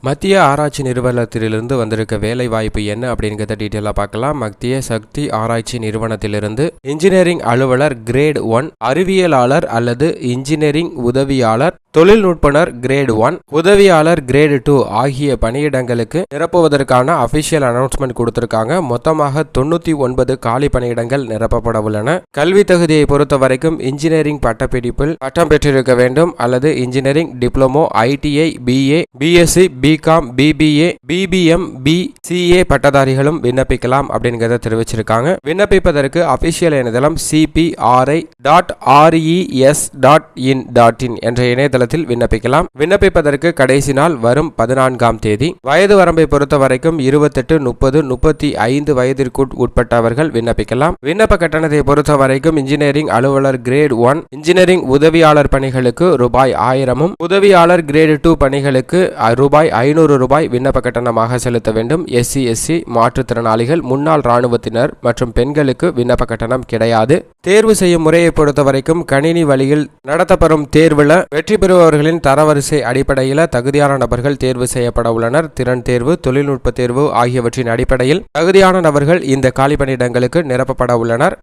மத்திய ஆராய்ச்சி நிறுவனத்திலிருந்து வந்திருக்க வேலை வாய்ப்பு என்ன அப்படிங்கிறத டீட்டெயிலாக பார்க்கலாம். மத்திய சக்தி ஆராய்ச்சி நிறுவனத்திலிருந்து இன்ஜினியரிங் அலுவலர் கிரேட் 1, அறிவியலாளர் அல்லது இன்ஜினியரிங் உதவியாளர், தொழில்நுட்பனர் கிரேட் 1, உதவியாளர் கிரேட் 2 ஆகிய பணியிடங்களுக்கு நிரப்புவதற்கான அபிஷியல் அனௌன்ஸ்மெண்ட் கொடுத்திருக்காங்க. மொத்தமாக 99 காலி பணியிடங்கள் நிரப்பப்பட உள்ளன. கல்வி தகுதியை பொறுத்த வரைக்கும் இன்ஜினியரிங் பட்டப்படிப்பில் பட்டம் பெற்றிருக்க வேண்டும் அல்லது engineering diploma, ITI, BA, BSc, BCom, BBA, BBM, BCA பட்டதாரிகளும் விண்ணப்பிக்கலாம் அப்படிங்கிறத தெரிவிச்சிருக்காங்க. விண்ணப்பிப்பதற்கு அபிஷியல் இணையதளம் cpri.res.in.in என்ற இணையதளத்தில் விண்ணப்பிக்கலாம். விண்ணப்பிப்பதற்கு கடைசி நாள் வரும் 14ஆம் தேதி. வயது வரம்பை பொறுத்த வரைக்கும் 28, 30, 35 வயதிற்கு உட்பட்டவர்கள் விண்ணப்பிக்கலாம். விண்ணப்ப கட்டணத்தை பொறுத்த வரைக்கும் இன்ஜினியரிங் அலுவலர் கிரேட் 1, இன்ஜினியரிங் உதவியாளர் பணிகளுக்கு ரூபாய் 1000, உதவியாளர் கிரேட் 2 பணிகளுக்கு ரூபாய் 500 விண்ணப்ப கட்டணமாக செலுத்த வேண்டும். SC, SC மாற்றுத்திறனாளிகள், முன்னாள் ராணுவத்தினர் மற்றும் பெண்களுக்கு விண்ணப்ப கட்டணம் கிடையாது. தேர்வு செய்யும் முறையை பொறுத்த வரைக்கும் கணினி வழியில் நடத்தப்படும் தேர்வுல வெற்றி பெறுபவர்களின் தரவரிசை அடிப்படையில் தகுதியான நபர்கள் தேர்வு செய்யப்பட உள்ளனர். திறன் தேர்வு, தொழில்நுட்ப தேர்வு ஆகியவற்றின் அடிப்படையில் தகுதியான நபர்கள் இந்த காலி பணியிடங்களுக்கு நிரப்பப்பட உள்ளனர்.